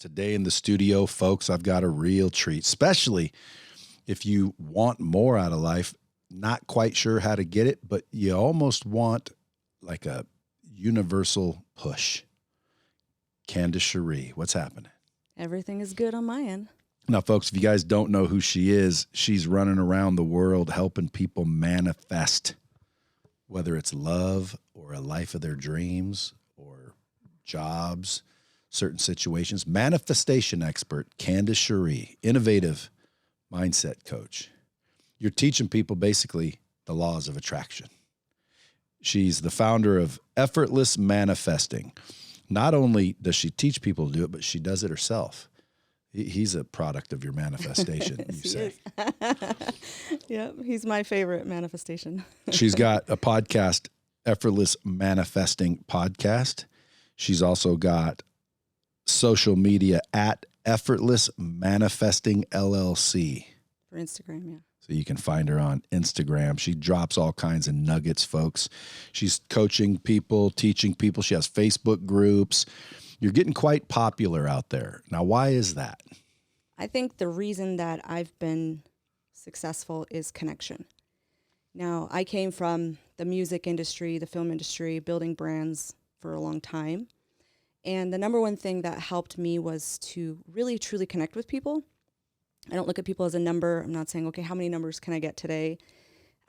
Today in the studio, folks, I've got a real treat, especially if you want more out of life, not quite sure how to get it, but you almost want like a universal push. Candace Charee, what's happening? Everything is good on my end. Now, folks, if you guys don't know who she is, she's running around the world helping people manifest, whether it's love or a life of their dreams or jobs, certain situations. Manifestation expert, Candace Charee, innovative mindset coach. You're teaching people basically the laws of attraction. She's the founder of Effortless Manifesting. Not only does she teach people to do it, but she does it herself. He's a product of your manifestation, Yes, you say. Yep, he's my favorite manifestation. She's got a podcast, Effortless Manifesting Podcast. She's also got social media at Effortless Manifesting LLC. For Instagram, yeah. So you can find her on Instagram. She drops all kinds of nuggets, folks. She's coaching people, teaching people. She has Facebook groups. You're getting quite popular out there. Now, why is that? I think the reason that I've been successful is connection. Now, I came from the music industry, the film industry, building brands for a long time. And the number one thing that helped me was to really, truly connect with people. I don't look at people as a number. I'm not saying, okay, how many numbers can I get today?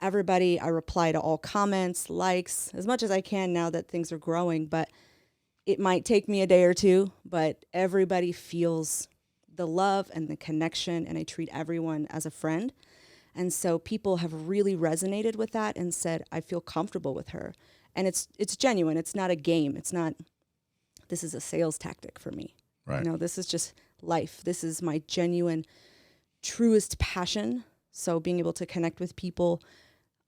Everybody, I reply to all comments, likes, as much as I can now that things are growing, but it might take me a day or two, but everybody feels the love and the connection, and I treat everyone as a friend. And so people have really resonated with that and said, I feel comfortable with her. And it's genuine. It's not a game. It's not, this is a sales tactic for me. Right. You know, this is just life. This is my genuine, truest passion. So being able to connect with people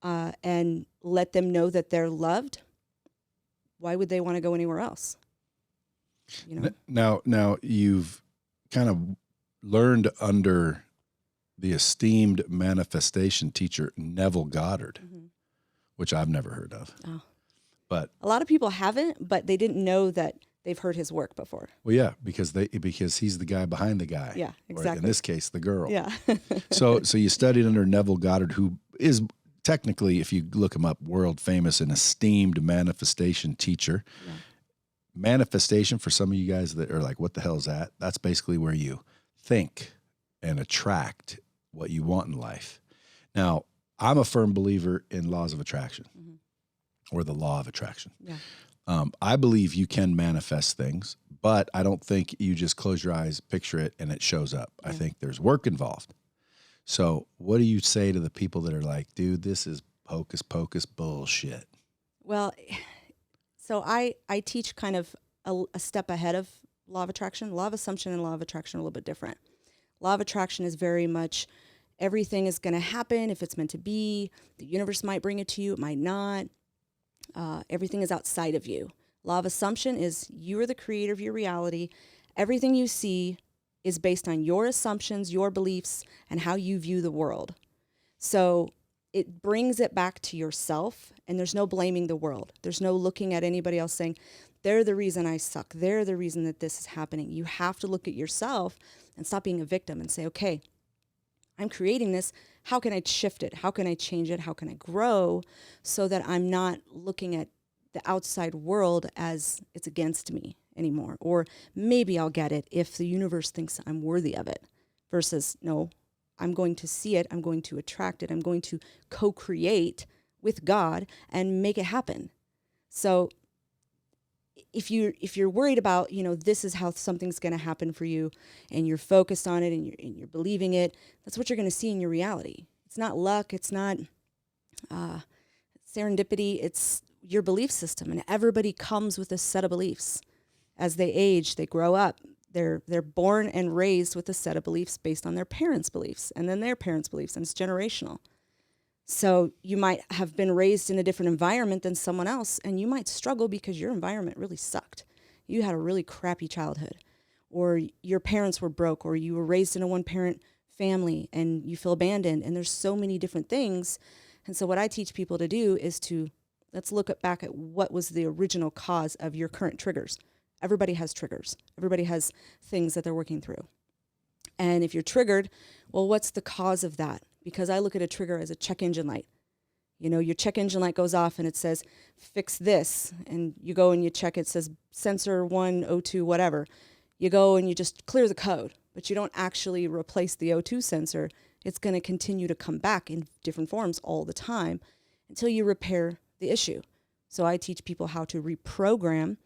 and let them know that they're loved, why would they want to go anywhere else? You know? Now you've kind of learned under the esteemed manifestation teacher, Neville Goddard, which I've never heard of. Oh. But a lot of people haven't, but they didn't know that they've heard his work before. Well, yeah, because he's the guy behind the guy. Yeah, exactly. Or in this case, the girl. Yeah. So you studied under Neville Goddard, who is technically, if you look him up, world famous and esteemed manifestation teacher. Yeah. Manifestation, for some of you guys that are like, what the hell is that? That's basically where you think and attract what you want in life. Now, I'm a firm believer in laws of attraction or the law of attraction. Yeah. I believe you can manifest things, but I don't think you just close your eyes, picture it, and it shows up. Yeah. I think there's work involved. So what do you say to the people that are like, dude, this is hocus pocus bullshit? Well, so I teach kind of a step ahead of law of attraction. Law of assumption and law of attraction are a little bit different. Law of attraction is very much everything is going to happen if it's meant to be. The universe might bring it to you. It might not. Everything is outside of you. Law of assumption is you are the creator of your reality. Everything you see is based on your assumptions, your beliefs, and how you view the world. So it brings it back to yourself, and there's no blaming the world. There's no looking at anybody else saying, they're the reason I suck. They're the reason that this is happening. You have to look at yourself and stop being a victim and say, okay, I'm creating this. How can I shift it? How can I change it? How can I grow so that I'm not looking at the outside world as it's against me anymore? Or maybe I'll get it if the universe thinks I'm worthy of it versus, no, I'm going to see it. I'm going to attract it. I'm going to co-create with God and make it happen. So if you're worried about, this is how something's going to happen for you and you're focused on it and you're believing it, that's what you're going to see in your reality. It's not luck. It's not serendipity. It's your belief system. And everybody comes with a set of beliefs. As they age, they grow up. They're born and raised with a set of beliefs based on their parents' beliefs and then their parents' beliefs, and it's generational. So you might have been raised in a different environment than someone else, and you might struggle because your environment really sucked. You had a really crappy childhood, or your parents were broke, or you were raised in a one-parent family and you feel abandoned, and there's so many different things. And so what I teach people to do is let's look back at what was the original cause of your current triggers. Everybody has triggers. Everybody has things that they're working through. And if you're triggered, well, what's the cause of that? Because I look at a trigger as a check engine light. You know, your check engine light goes off and it says, fix this. And you go and you check, it says sensor 102, whatever. You go and you just clear the code, but you don't actually replace the O2 sensor. It's going to continue to come back in different forms all the time until you repair the issue. So I teach people how to reprogram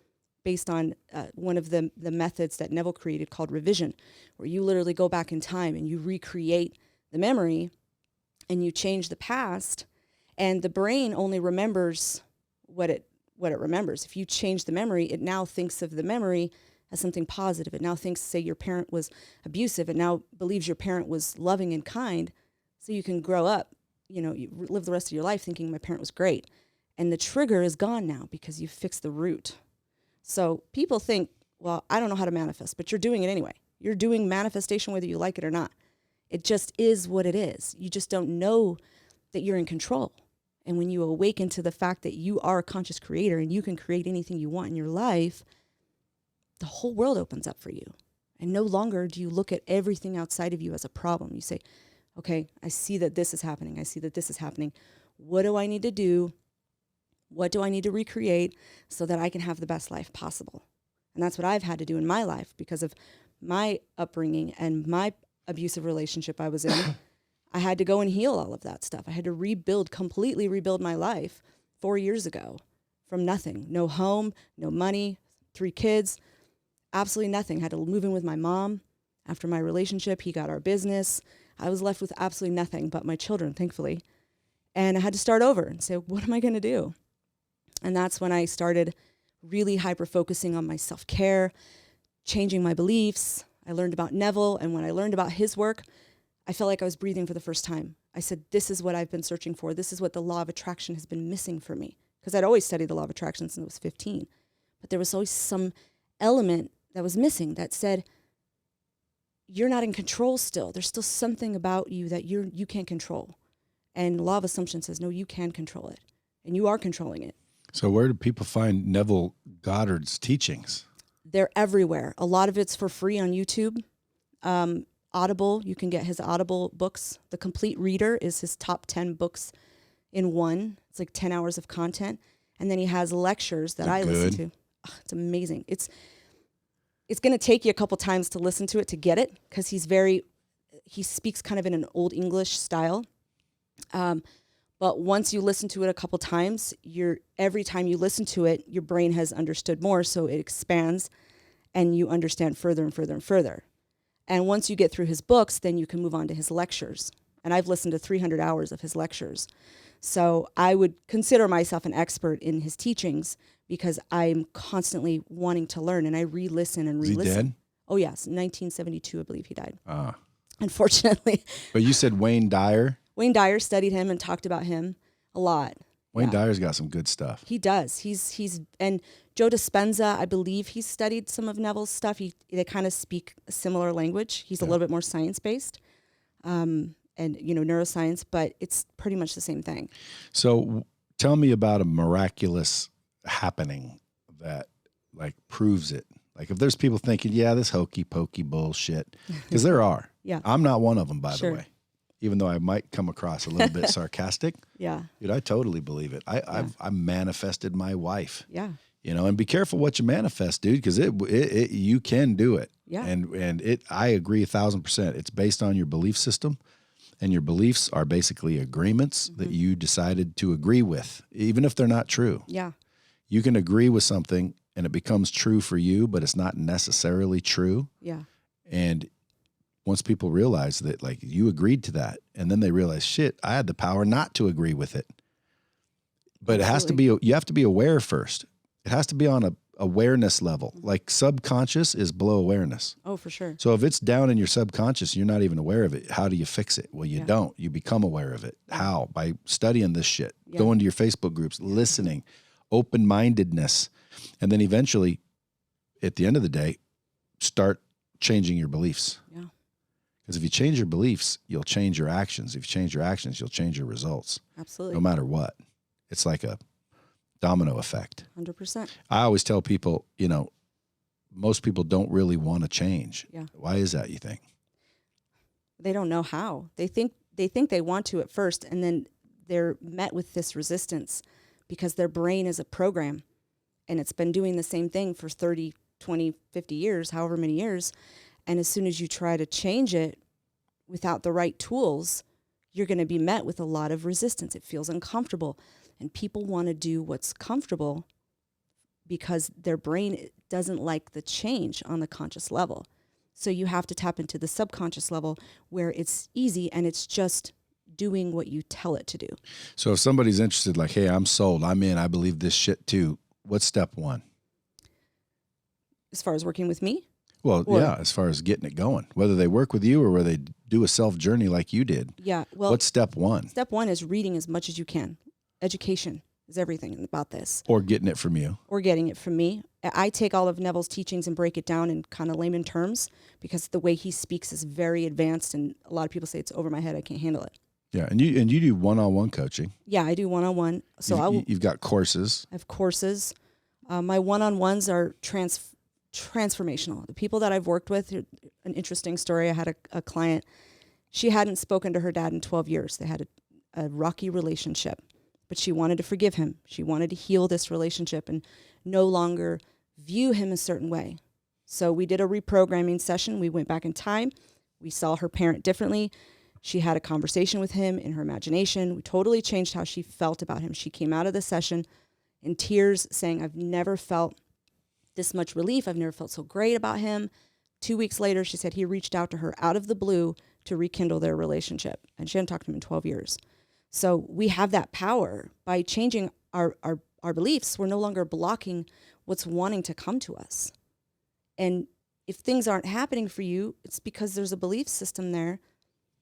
based on one of the methods that Neville created called revision, where you literally go back in time and you recreate the memory and you change the past, and the brain only remembers what it remembers. If you change the memory, it now thinks of the memory as something positive. It now thinks, say, your parent was abusive. It now believes your parent was loving and kind, so you can grow up, you know, you live the rest of your life thinking my parent was great. And the trigger is gone now because you fixed the root. So people think, well, I don't know how to manifest, but you're doing it anyway. You're doing manifestation whether you like it or not. It just is what it is. You just don't know that you're in control. And when you awaken to the fact that you are a conscious creator and you can create anything you want in your life, the whole world opens up for you. And no longer do you look at everything outside of you as a problem. You say, okay, I see that this is happening. I see that this is happening. What do I need to do? What do I need to recreate so that I can have the best life possible? And that's what I've had to do in my life because of my upbringing and my abusive relationship I was in. I had to go and heal all of that stuff. I had to completely rebuild my life 4 years ago from nothing. No home, no money, 3 kids, absolutely nothing. I had to move in with my mom. After my relationship, he got our business. I was left with absolutely nothing but my children, thankfully. And I had to start over and say, what am I going to do? And that's when I started really hyper-focusing on my self-care, changing my beliefs. I learned about Neville, and when I learned about his work, I felt like I was breathing for the first time. I said, this is what I've been searching for. This is what the law of attraction has been missing for me. Because I'd always studied the law of attraction since I was 15. But there was always some element that was missing that said, you're not in control still. There's still something about you that you can't control. And law of assumption says, no, you can control it. And you are controlling it. So where do people find Neville Goddard's teachings? They're everywhere. A lot of it's for free on YouTube. Audible, you can get his Audible books. The Complete Reader is his top 10 books in one. It's like 10 hours of content. And then he has lectures that I listen to. Oh, it's amazing. It's going to take you a couple times to listen to it to get it because he speaks kind of in an old English style. But once you listen to it a couple times, every time you listen to it, your brain has understood more, so it expands and you understand further and further and further. And once you get through his books, then you can move on to his lectures. And I've listened to 300 hours of his lectures. So I would consider myself an expert in his teachings because I'm constantly wanting to learn, and I re-listen and re-listen. Is he dead? Oh, yes. 1972, I believe he died. Ah. Unfortunately. But you said Wayne Dyer? Wayne Dyer studied him and talked about him a lot. Wayne Dyer's got some good stuff. He does. And Joe Dispenza, I believe he studied some of Neville's stuff. They kind of speak a similar language. He's a little bit more science-based, and neuroscience, but it's pretty much the same thing. So tell me about a miraculous happening that like proves it. Like if there's people thinking, yeah, this hokey pokey bullshit, because there are. Yeah. I'm not one of them, by Sure. the way. Even though I might come across a little bit sarcastic. Yeah. Dude, I totally believe it. I manifested my wife. Yeah. And be careful what you manifest, dude, because you can do it. Yeah. And I agree 1,000%. It's based on your belief system, and your beliefs are basically agreements that you decided to agree with, even if they're not true. Yeah. You can agree with something and it becomes true for you, but it's not necessarily true. Yeah. And once people realize that, like, you agreed to that, and then they realize, shit, I had the power not to agree with it. But you have to be aware first. It has to be on a awareness level. Like subconscious is below awareness. Oh, for sure. So if it's down in your subconscious, you're not even aware of it. How do you fix it? Well, you don't. You become aware of it. How? By studying this shit, going to your Facebook groups, listening, open-mindedness, and then eventually, at the end of the day, start changing your beliefs. Yeah. Because if you change your beliefs, you'll change your actions. If you change your actions, you'll change your results. Absolutely. No matter what. It's like a domino effect. 100%. I always tell people, most people don't really want to change. Yeah. Why is that, you think? They don't know how. They think they want to at first, and then they're met with this resistance because their brain is a program, and it's been doing the same thing for 30, 20, 50 years, however many years. And as soon as you try to change it without the right tools, you're going to be met with a lot of resistance. It feels uncomfortable, and people want to do what's comfortable because their brain doesn't like the change on the conscious level. So you have to tap into the subconscious level where it's easy and it's just doing what you tell it to do. So if somebody's interested, like, hey, I'm sold, I'm in, I believe this shit too, what's step one? As far as working with me? Well, yeah, as far as getting it going, whether they work with you or whether they do a self journey like you did. Yeah. Well, what's step one? Step one is reading as much as you can. Education is everything about this. Or getting it from you. Or getting it from me. I take all of Neville's teachings and break it down in kind of layman terms because the way he speaks is very advanced, and a lot of people say it's over my head. I can't handle it. Yeah, and you do one-on-one coaching. Yeah, I do one-on-one. So you've got courses. I have courses. My one-on-ones are transformational. The people that I've worked with, an interesting story. I had a client. She hadn't spoken to her dad in 12 years. They had a rocky relationship, but she wanted to forgive him. She wanted to heal this relationship and no longer view him a certain way. So we did a reprogramming session. We went back in time. We saw her parent differently. She had a conversation with him in her imagination. We totally changed how she felt about him. She came out of the session in tears saying, I've never felt this much relief. I've never felt so great about him. 2 weeks later, she said he reached out to her out of the blue to rekindle their relationship. And she hadn't talked to him in 12 years. So we have that power by changing our beliefs. We're no longer blocking what's wanting to come to us. And if things aren't happening for you, it's because there's a belief system there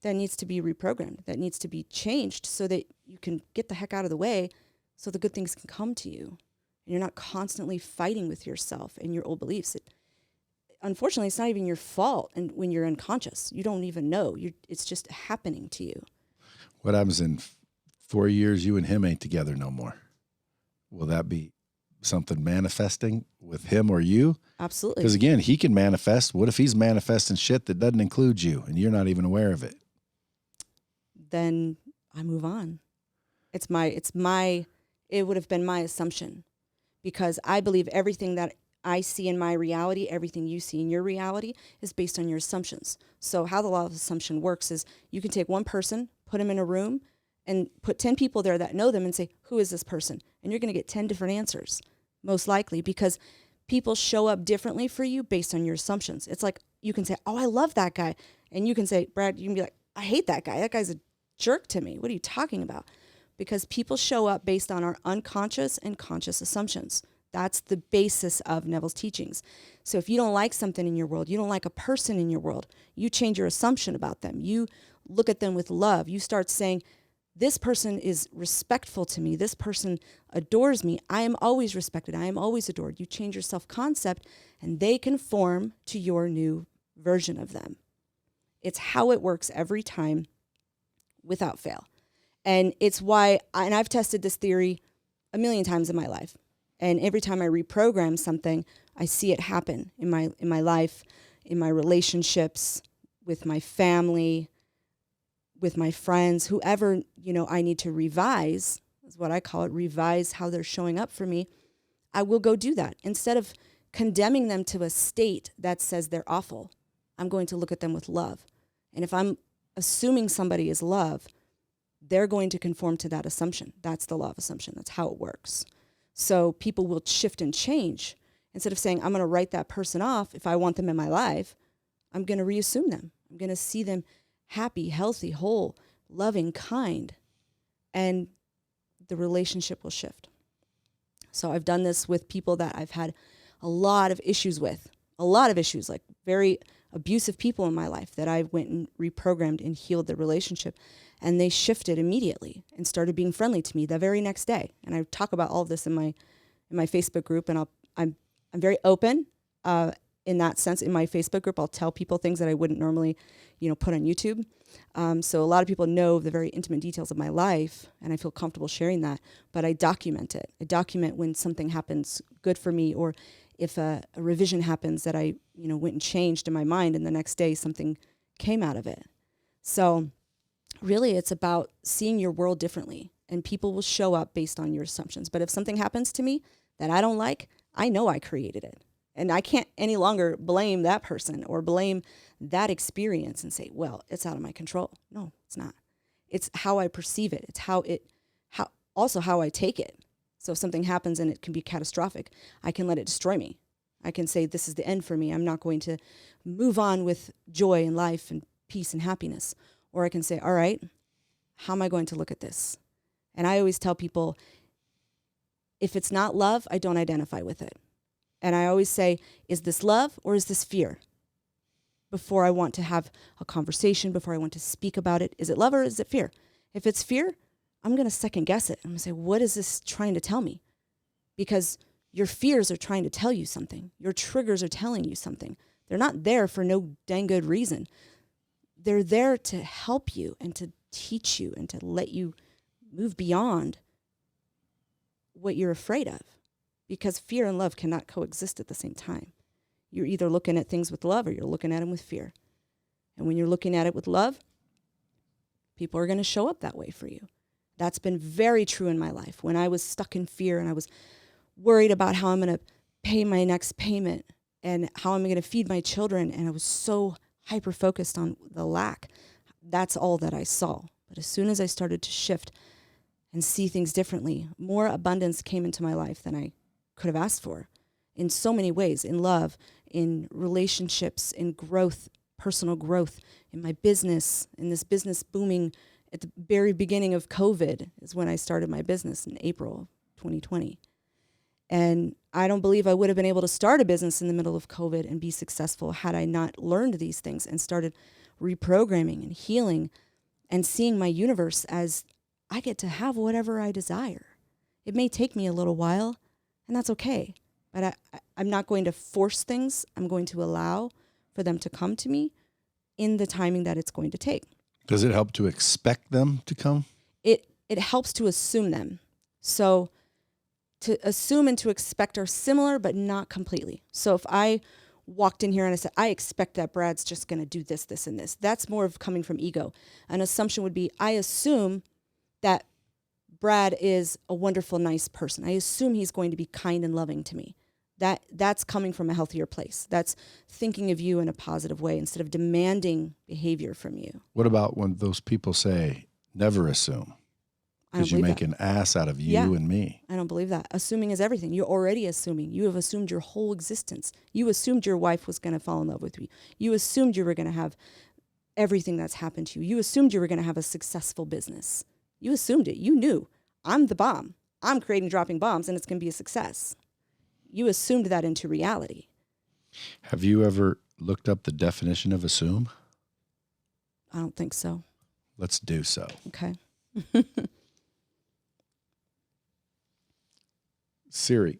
that needs to be reprogrammed, that needs to be changed so that you can get the heck out of the way so the good things can come to you. And you're not constantly fighting with yourself and your old beliefs. Unfortunately, it's not even your fault. And when you're unconscious, you don't even know. It's just happening to you. What happens in 4 years, you and him ain't together no more? Will that be something manifesting with him or you? Absolutely. Because again, he can manifest. What if he's manifesting shit that doesn't include you and you're not even aware of it? Then I move on. It would have been my assumption, because I believe everything that I see in my reality, everything you see in your reality is based on your assumptions. So how the law of assumption works is you can take one person, put them in a room, and put 10 people there that know them and say, who is this person? And you're going to get 10 different answers, most likely, because people show up differently for you based on your assumptions. It's like you can say, oh, I love that guy. And you can say, Brad, you can be like, I hate that guy. That guy's a jerk to me. What are you talking about? Because people show up based on our unconscious and conscious assumptions. That's the basis of Neville's teachings. So if you don't like something in your world, you don't like a person in your world, you change your assumption about them. You look at them with love. You start saying, this person is respectful to me. This person adores me. I am always respected. I am always adored. You change your self-concept, and they conform to your new version of them. It's how it works every time without fail. And it's why, and I've tested this theory a million times in my life. And every time I reprogram something, I see it happen in my life, in my relationships, with my family, with my friends, whoever, I need to revise, is what I call it, revise how they're showing up for me. I will go do that. Instead of condemning them to a state that says they're awful, I'm going to look at them with love. And if I'm assuming somebody is love, they're going to conform to that assumption. That's the law of assumption. That's how it works. So people will shift and change. Instead of saying, I'm going to write that person off if I want them in my life, I'm going to reassume them. I'm going to see them happy, healthy, whole, loving, kind, and the relationship will shift. So I've done this with people that I've had a lot of issues with, like very abusive people in my life that I went and reprogrammed and healed the relationship. And they shifted immediately and started being friendly to me the very next day. And I talk about all of this in my Facebook group, and I'm very open in that sense. In my Facebook group, I'll tell people things that I wouldn't normally, put on YouTube. So a lot of people know the very intimate details of my life, and I feel comfortable sharing that. But I document it. I document when something happens good for me, or if a revision happens that I, went and changed in my mind, and the next day something came out of it. So really it's about seeing your world differently, and people will show up based on your assumptions. But if something happens to me that I don't like, I know I created it. And I can't any longer blame that person or blame that experience and say, well, it's out of my control. No, it's not. It's how I perceive it. It's how I take it. So if something happens and it can be catastrophic, I can let it destroy me. I can say, this is the end for me. I'm not going to move on with joy and life and peace and happiness. Or I can say, all right, how am I going to look at this? And I always tell people, if it's not love, I don't identify with it. And I always say, is this love or is this fear? Before I want to have a conversation, before I want to speak about it, is it love or is it fear? If it's fear, I'm going to second guess it. I'm going to say, what is this trying to tell me? Because your fears are trying to tell you something. Your triggers are telling you something. They're not there for no dang good reason. They're there to help you and to teach you and to let you move beyond what you're afraid of. Because fear and love cannot coexist at the same time. You're either looking at things with love or you're looking at them with fear. And when you're looking at it with love, people are going to show up that way for you. That's been very true in my life. When I was stuck in fear and I was worried about how I'm going to pay my next payment and how I'm going to feed my children, and I was so hyper-focused on the lack, that's all that I saw. But as soon as I started to shift and see things differently, more abundance came into my life than I could have asked for in so many ways, in love, in relationships, in growth, personal growth, in my business, in this business booming at the very beginning of COVID is when I started my business in April 2020. And I don't believe I would have been able to start a business in the middle of COVID and be successful had I not learned these things and started reprogramming and healing and seeing my universe as I get to have whatever I desire. It may take me a little while, and that's okay. But I'm not going to force things. I'm going to allow for them to come to me in the timing that it's going to take. Does it help to expect them to come? It helps to assume them. So to assume and to expect are similar, but not completely. So if I walked in here and I said, I expect that Brad's just going to do this, this, and this, that's more of coming from ego. An assumption would be, I assume that Brad is a wonderful, nice person. I assume he's going to be kind and loving to me. That's coming from a healthier place. That's thinking of you in a positive way instead of demanding behavior from you. What about when those people say, never assume? Because you make an ass out of you and me. I don't believe that. Assuming is everything. You're already assuming. You have assumed your whole existence. You assumed your wife was going to fall in love with you. You assumed you were going to have everything that's happened to you. You assumed you were going to have a successful business. You assumed it. You knew. I'm the bomb. I'm creating dropping bombs, and it's going to be a success. You assumed that into reality. Have you ever looked up the definition of assume? I don't think so. Let's do so. Okay. Siri.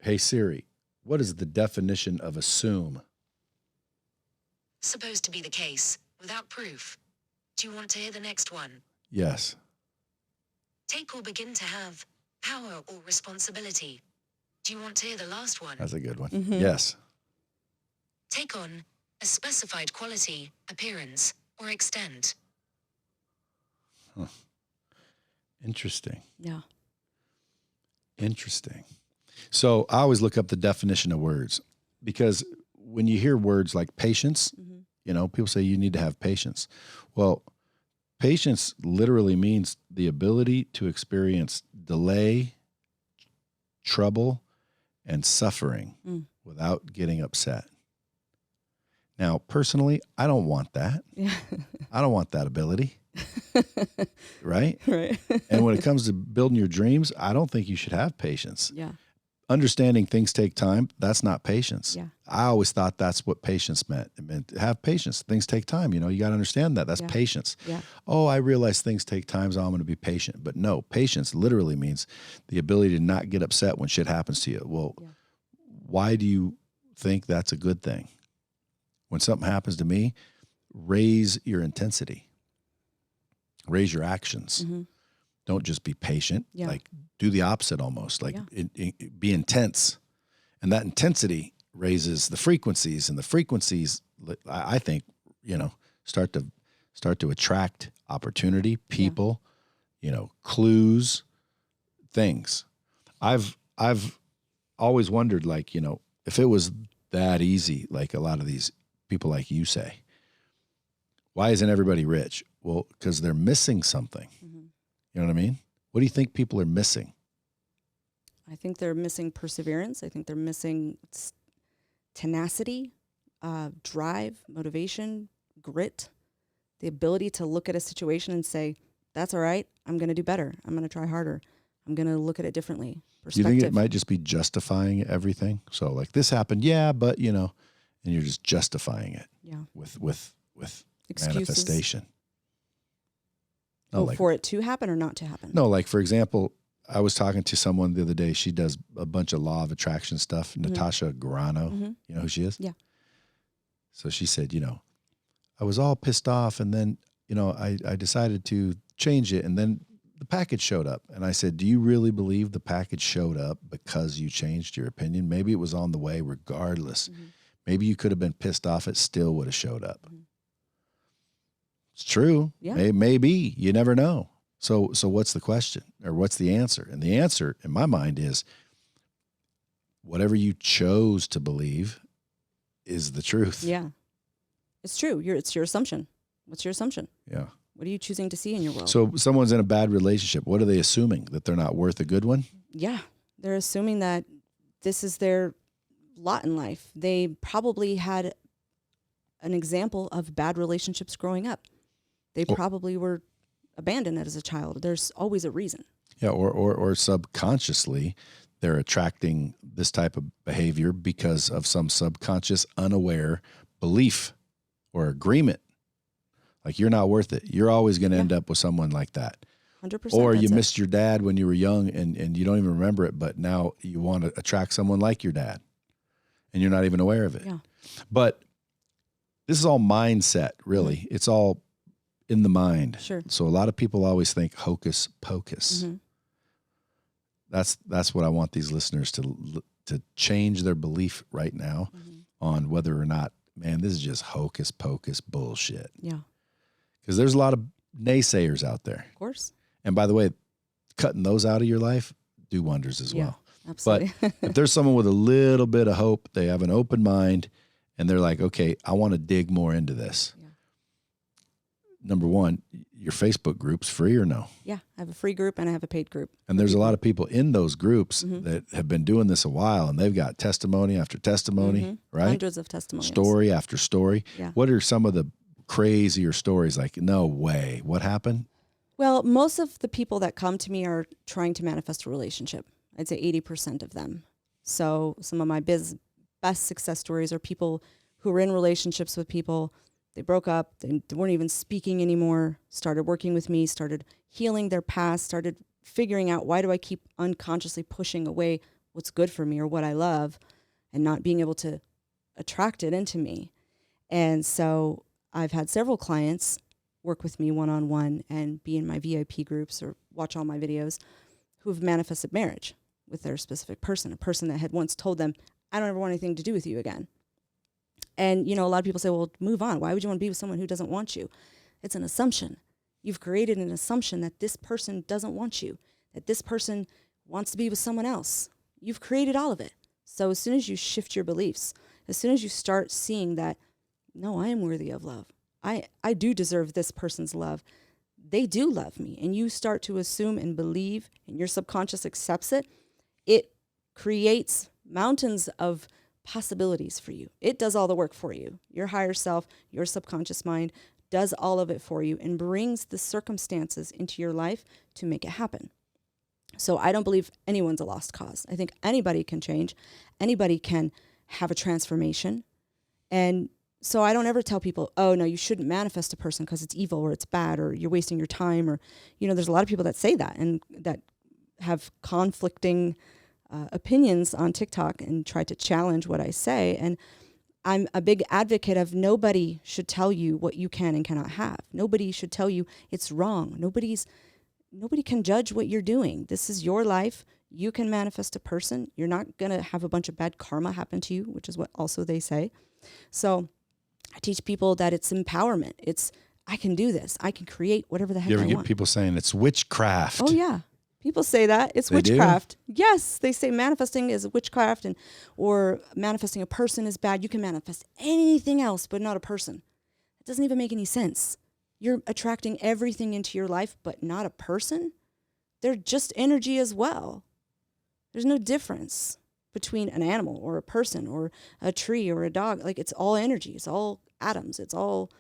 Hey, Siri, what is the definition of assume? Supposed to be the case, without proof. Do you want to hear the next one? Yes. Take or begin to have power or responsibility. Do you want to hear the last one? That's a good one. Mm-hmm. Yes. Take on a specified quality, appearance, or extent. Huh. Interesting. Yeah. Interesting. So I always look up the definition of words because when you hear words like patience, people say you need to have patience. Well, patience literally means the ability to experience delay, trouble, and suffering without getting upset. Now, personally, I don't want that. Yeah. I don't want that ability. Right? Right. And when it comes to building your dreams, I don't think you should have patience. Yeah. Understanding things take time, that's not patience. Yeah. I always thought that's what patience meant. It meant have patience. Things take time. You got to understand that. That's patience. Yeah. Oh, I realize things take time, so I'm going to be patient. But no, patience literally means the ability to not get upset when shit happens to you. Well, why do you think that's a good thing? When something happens to me, raise your intensity. Raise your actions. Don't just be patient. Yeah. Like do the opposite almost. Like Yeah. be intense. And that intensity raises the frequencies, and the frequencies, I think, start to attract opportunity, people, clues, things. I've always wondered, like, if it was that easy, like a lot of these people, like you say, why isn't everybody rich? Well, because they're missing something. Mm-hmm. You know what I mean? What do you think people are missing? I think they're missing perseverance. I think they're missing tenacity, drive, motivation, grit, the ability to look at a situation and say, that's all right. I'm going to do better. I'm going to try harder. I'm going to look at it differently. Do you think it might just be justifying everything? So like this happened, yeah, but and you're just justifying it. Yeah. With Excuses. manifestation. For it to happen or not to happen? No, like for example, I was talking to someone the other day. She does a bunch of law of attraction stuff. Mm-hmm. Natasha Garano. Mm-hmm. You know who she is? Yeah. So she said, I was all pissed off, and then, I decided to change it, and then the package showed up. And I said, do you really believe the package showed up because you changed your opinion? Maybe it was on the way regardless. Mm-hmm. Maybe you could have been pissed off. It still would have showed up. Mm-hmm. It's true. Yeah. Maybe. You never know. So what's the question, or what's the answer? And the answer in my mind is whatever you chose to believe is the truth. Yeah. It's true. It's your assumption. What's your assumption? Yeah. What are you choosing to see in your world? So someone's in a bad relationship. What are they assuming? That they're not worth a good one? Yeah. They're assuming that this is their lot in life. They probably had an example of bad relationships growing up. They probably were abandoned as a child. There's always a reason. Yeah, or subconsciously they're attracting this type of behavior because of some subconscious, unaware belief or agreement. Like you're not worth it. You're always going to end up with someone like that. 100%. Or you missed your dad when you were young and you don't even remember it, but now you want to attract someone like your dad and you're not even aware of it. Yeah. But this is all mindset, really. Mm-hmm. It's all in the mind. Sure. So a lot of people always think hocus pocus. Mm-hmm. That's what I want these listeners to change their belief right now on whether or not, man, this is just hocus pocus bullshit. Yeah. Because there's a lot of naysayers out there. Of course. And by the way, cutting those out of your life do wonders as well. Absolutely. But if there's someone with a little bit of hope, they have an open mind, and they're like, okay, I want to dig more into this. Yeah. Number one, your Facebook group's free or no? Yeah, I have a free group and I have a paid group. And there's a lot of people in those groups that have been doing this a while, and they've got testimony after testimony, right? Hundreds of testimonies. Story after story. Yeah. What are some of the crazier stories? Like, no way, what happened? Well, most of the people that come to me are trying to manifest a relationship. I'd say 80% of them. So some of my best success stories are people who were in relationships with people. They broke up, they weren't even speaking anymore, started working with me, started healing their past, started figuring out, why do I keep unconsciously pushing away what's good for me or what I love and not being able to attract it into me. And so I've had several clients work with me one-on-one and be in my VIP groups or watch all my videos who have manifested marriage with their specific person, a person that had once told them, I don't ever want anything to do with you again. And, a lot of people say, well, move on. Why would you want to be with someone who doesn't want you? It's an assumption. You've created an assumption that this person doesn't want you, that this person wants to be with someone else. You've created all of it. So as soon as you shift your beliefs, as soon as you start seeing that, no, I am worthy of love. I do deserve this person's love. They do love me. And you start to assume and believe, and your subconscious accepts it. It creates mountains of possibilities for you. It does all the work for you. Your higher self, your subconscious mind does all of it for you and brings the circumstances into your life to make it happen. So I don't believe anyone's a lost cause. I think anybody can change. Anybody can have a transformation. And so I don't ever tell people, oh, no, you shouldn't manifest a person because it's evil or it's bad or you're wasting your time. Or, there's a lot of people that say that and that have conflicting opinions on TikTok and try to challenge what I say. And I'm a big advocate of nobody should tell you what you can and cannot have. Nobody should tell you it's wrong. Nobody's nobody can judge what you're doing. This is your life. You can manifest a person. You're not going to have a bunch of bad karma happen to you, which is what also they say. So I teach people that it's empowerment. It's, I can do this. I can create whatever the heck You ever I get want. people saying it's witchcraft? Oh, yeah. People say that. It's They do? witchcraft. Yes, they say manifesting is witchcraft, and or manifesting a person is bad. You can manifest anything else, but not a person. It doesn't even make any sense. You're attracting everything into your life, but not a person. They're just energy as well. There's no difference between an animal or a person or a tree or a dog. Like, it's all energy. It's all atoms. It's all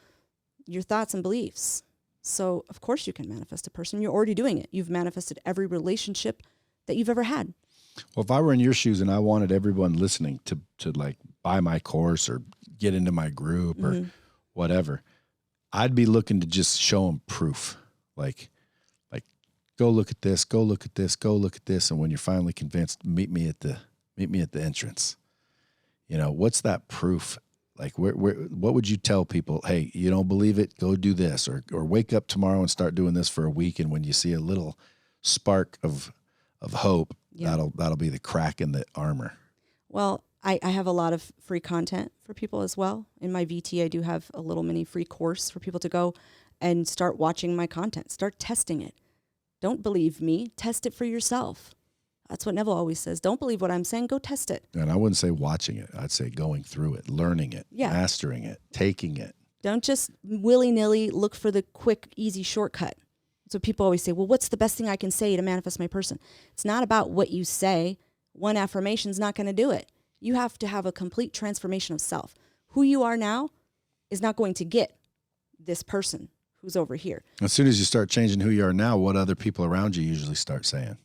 your thoughts and beliefs. So, of course, you can manifest a person. You're already doing it. You've manifested every relationship that you've ever had. Well, if I were in your shoes and I wanted everyone listening to like buy my course or get into my group or whatever, I'd be looking to just show them proof. Like, go look at this, go look at this, go look at this. And when you're finally convinced, meet me at the entrance. You know, what's that proof? Like, what would you tell people? Hey, you don't believe it? Go do this, or wake up tomorrow and start doing this for a week. And when you see a little spark of hope, that'll be the crack in the armor. Well, I have a lot of free content for people as well. In my VT, I do have a little mini free course for people to go and start watching my content, start testing it. Don't believe me, test it for yourself. That's what Neville always says. Don't believe what I'm saying, go test it. And I wouldn't say watching it. I'd say going through it, learning it, mastering it, taking it. Don't just willy-nilly look for the quick, easy shortcut. So people always say, well, what's the best thing I can say to manifest my person? It's not about what you say. One affirmation is not going to do it. You have to have a complete transformation of self. Who you are now is not going to get this person who's over here. As soon as you start changing who you are now, what other people around you usually start saying?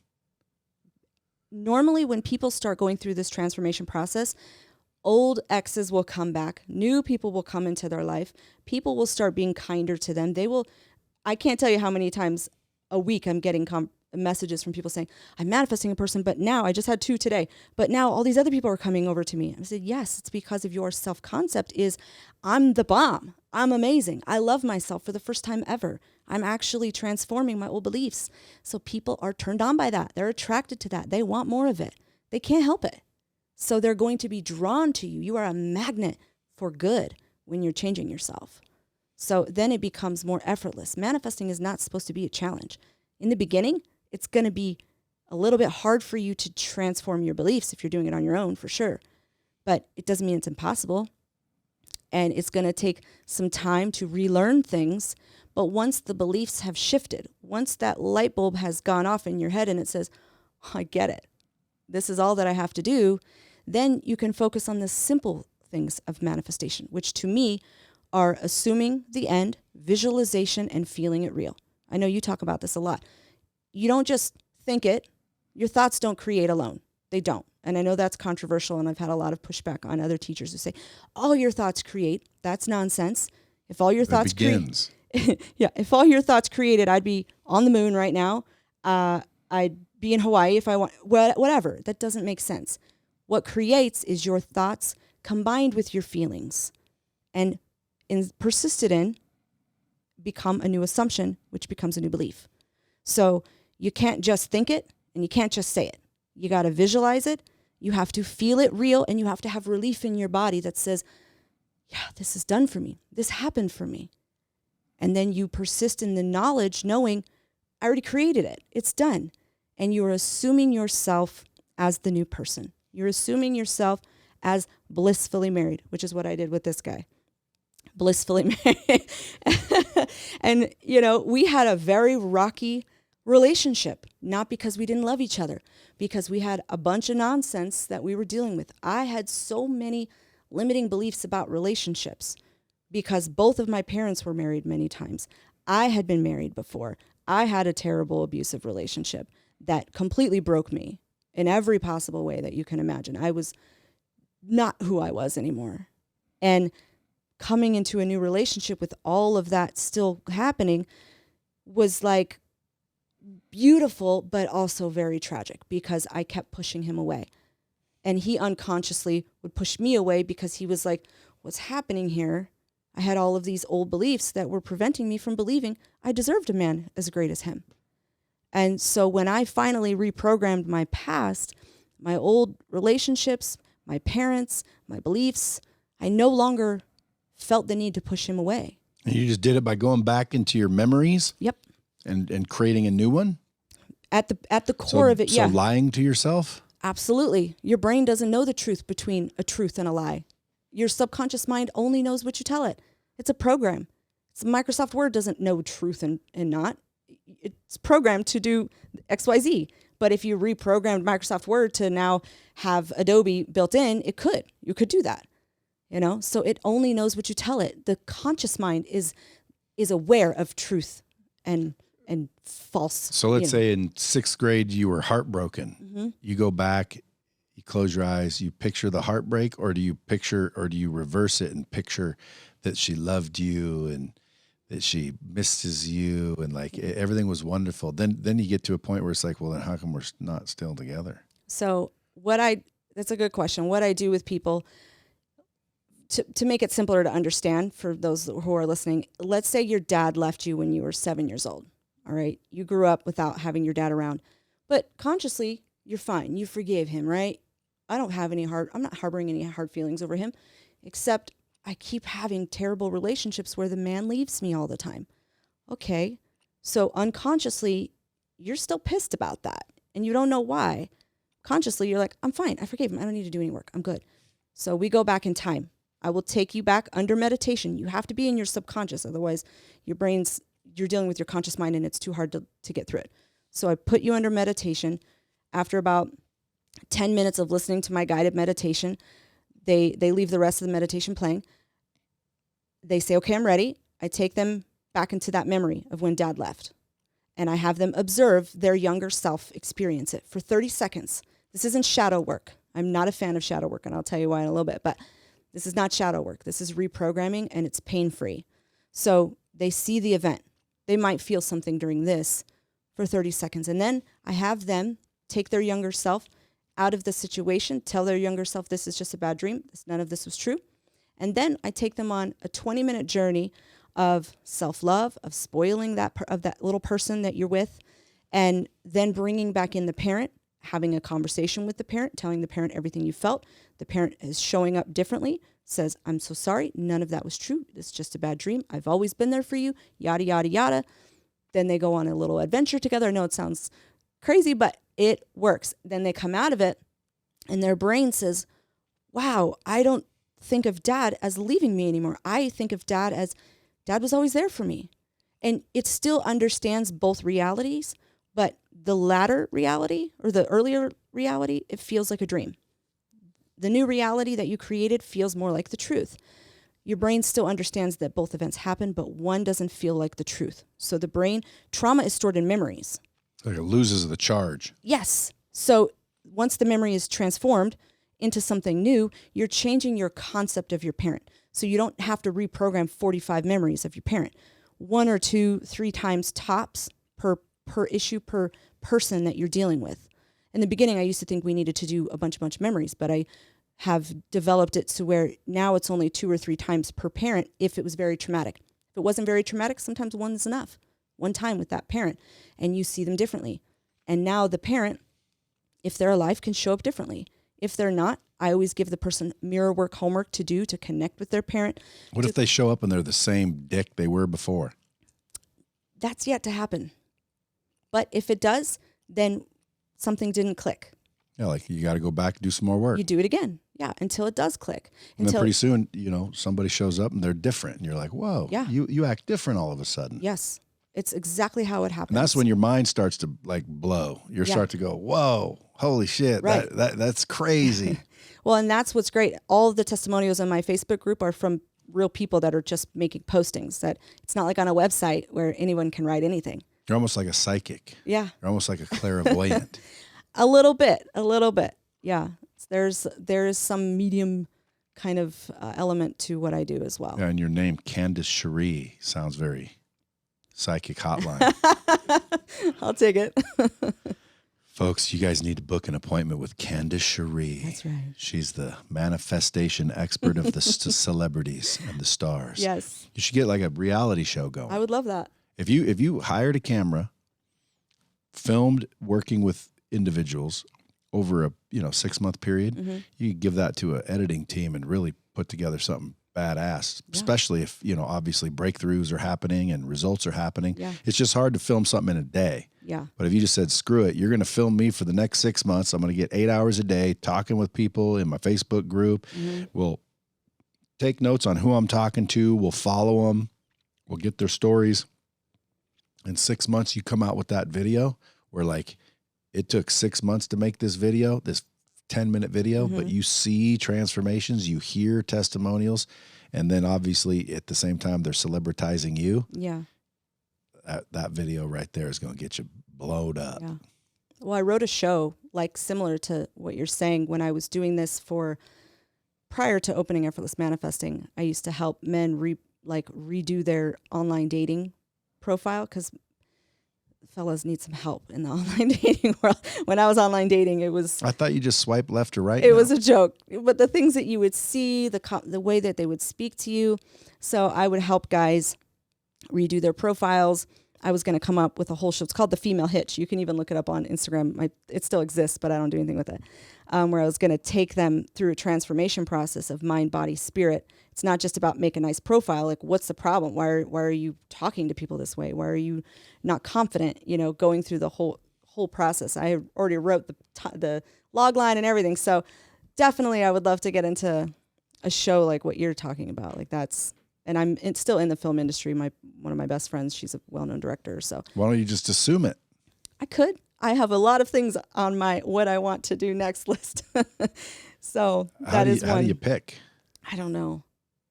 Normally, when people start going through this transformation process, old exes will come back. New people will come into their life. People will start being kinder to them. I can't tell you how many times a week I'm getting messages from people saying, I'm manifesting a person, but now I just had 2 today, but now all these other people are coming over to me. I said, yes, it's because of your self-concept is I'm the bomb. I'm amazing. I love myself for the first time ever. I'm actually transforming my old beliefs. So people are turned on by that. They're attracted to that. They want more of it. They can't help it. So they're going to be drawn to you. You are a magnet for good when you're changing yourself. So then it becomes more effortless. Manifesting is not supposed to be a challenge. In the beginning, it's going to be a little bit hard for you to transform your beliefs if you're doing it on your own, for sure. But it doesn't mean it's impossible. And it's going to take some time to relearn things. But once the beliefs have shifted, once that light bulb has gone off in your head and it says, oh, I get it, this is all that I have to do, then you can focus on the simple things of manifestation, which to me are assuming the end, visualization, and feeling it real. I know you talk about this a lot. You don't just think it. Your thoughts don't create alone. They don't. And I know that's controversial, and I've had a lot of pushback on other teachers who say, all your thoughts create. That's nonsense. If all your thoughts create, if all your thoughts created, I'd be on the moon right now. I'd be in Hawaii if I want, whatever. That doesn't make sense. What creates is your thoughts combined with your feelings and persisted in become a new assumption, which becomes a new belief. So you can't just think it and you can't just say it. You got to visualize it. You have to feel it real, and you have to have relief in your body that says, yeah, this is done for me. This happened for me. And then you persist in the knowledge, knowing I already created it. It's done. And you're assuming yourself as the new person. You're assuming yourself as blissfully married, which is what I did with this guy. Blissfully married. And, we had a very rocky relationship, not because we didn't love each other, because we had a bunch of nonsense that we were dealing with. I had so many limiting beliefs about relationships because both of my parents were married many times. I had been married before. I had a terrible abusive relationship that completely broke me in every possible way that you can imagine. I was not who I was anymore. And coming into a new relationship with all of that still happening was like beautiful, but also very tragic because I kept pushing him away. And he unconsciously would push me away because he was like, what's happening here? I had all of these old beliefs that were preventing me from believing I deserved a man as great as him. And so when I finally reprogrammed my past, my old relationships, my parents, my beliefs, I no longer felt the need to push him away. And you just did it by going back into your memories? Yep. And creating a new one? At the core of it, yeah. So lying to yourself? Absolutely. Your brain doesn't know the truth between a truth and a lie. Your subconscious mind only knows what you tell it. It's a program. Microsoft Word doesn't know truth and not. It's programmed to do XYZ. But if you reprogrammed Microsoft Word to now have Adobe built in, you could do that. So it only knows what you tell it. The conscious mind is aware of truth and false. So let's say in 6th grade you were heartbroken. Mm-hmm. You go back, you close your eyes, you picture the heartbreak, or do you reverse it and picture that she loved you and that she misses you and like everything was wonderful. Then you get to a point where it's like, well, then how come we're not still together? So that's a good question. What I do with people to make it simpler to understand for those who are listening, let's say your dad left you when you were 7 years old. All right. You grew up without having your dad around, but consciously you're fine. You forgave him, right? I'm not harboring any hard feelings over him, except I keep having terrible relationships where the man leaves me all the time. Okay. So unconsciously, you're still pissed about that and you don't know why. Consciously, you're like, I'm fine. I forgave him. I don't need to do any work. I'm good. So we go back in time. I will take you back under meditation. You have to be in your subconscious. Otherwise, you're dealing with your conscious mind and it's too hard to get through it. So I put you under meditation. After about 10 minutes of listening to my guided meditation, they leave the rest of the meditation playing. They say, okay, I'm ready. I take them back into that memory of when dad left. And I have them observe their younger self experience it for 30 seconds. This isn't shadow work. I'm not a fan of shadow work, and I'll tell you why in a little bit. But this is not shadow work. This is reprogramming, and it's pain-free. So they see the event. They might feel something during this for 30 seconds. And then I have them take their younger self out of the situation, tell their younger self this is just a bad dream. None of this was true. And then I take them on a 20-minute journey of self-love, of spoiling that little person that you're with, and then bringing back in the parent, having a conversation with the parent, telling the parent everything you felt. The parent is showing up differently, says, I'm so sorry. None of that was true. It's just a bad dream. I've always been there for you, yada, yada, yada. Then they go on a little adventure together. I know it sounds crazy, but it works. Then they come out of it and their brain says, wow, I don't think of dad as leaving me anymore. I think of dad as dad was always there for me. And it still understands both realities, but the latter reality or the earlier reality, it feels like a dream. The new reality that you created feels more like the truth. Your brain still understands that both events happen, but one doesn't feel like the truth. So the brain, trauma is stored in memories. Like it loses the charge. Yes. So once the memory is transformed into something new, you're changing your concept of your parent. So you don't have to reprogram 45 memories of your parent. 1 or 2, 3 times tops per issue, per person that you're dealing with. In the beginning, I used to think we needed to do a bunch of memories, but I have developed it to where now it's only 2 or 3 times per parent if it was very traumatic. If it wasn't very traumatic, sometimes one is enough. One time with that parent, and you see them differently. And now the parent, if they're alive, can show up differently. If they're not, I always give the person mirror work homework to do to connect with their parent. What if they show up and they're the same dick they were before? That's yet to happen. But if it does, then something didn't click. Yeah, like you got to go back and do some more work. You do it again. Yeah, until it does click. And then pretty soon, somebody shows up and they're different. And you're like, whoa, yeah. you act different all of a sudden. Yes. It's exactly how it happens. And that's when your mind starts to like blow. You start to go, whoa, holy shit, right. that's crazy. Well, and that's what's great. All of the testimonials in my Facebook group are from real people that are just making postings. That it's not like on a website where anyone can write anything. You're almost like a psychic. Yeah. You're almost like a clairvoyant. A little bit. Yeah. There's some medium kind of element to what I do as well. Yeah, and your name, Candace Charee, sounds very psychic hotline. I'll take it. Folks, you guys need to book an appointment with Candace Charee. That's right. She's the manifestation expert of the celebrities and the stars. Yes. You should get like a reality show going. I would love that. If you hired a camera filmed working with individuals over a 6-month period, you give that to an editing team and really put together something badass, especially if, obviously breakthroughs are happening and results are happening. Yeah. It's just hard to film something in a day. Yeah. But if you just said, screw it, you're going to film me for the next 6 months. I'm going to get 8 hours a day talking with people in my Facebook group. We'll take notes on who I'm talking to. We'll follow them. We'll get their stories. In 6 months, you come out with that video where like, it took 6 months to make this video, this 10-minute video, but you see transformations, you hear testimonials, and then obviously at the same time, they're celebritizing you. Yeah. That video right there is going to get you blowed up. Yeah. Well, I wrote a show like similar to what you're saying when I was doing this prior to opening Effortless Manifesting. I used to help men redo their online dating profile because fellas need some help in the online dating world. When I was online dating, I thought you just swipe left or right. It was a joke, but the things that you would see, the way that they would speak to you. So I would help guys redo their profiles. I was going to come up with a whole show. It's called The Female Hitch. You can even look it up on Instagram. It still exists, but I don't do anything with it. Where I was going to take them through a transformation process of mind, body, spirit. It's not just about make a nice profile. Like, what's the problem? Why are you talking to people this way? Why are you not confident? Going through the whole process. I already wrote the log line and everything. So definitely, I would love to get into a show like what you're talking about. Like that's. And I'm still in the film industry. One of my best friends, she's a well-known director. So why don't you just assume it? I could. I have a lot of things on my what I want to do next list. So that is one. How do you pick? I don't know.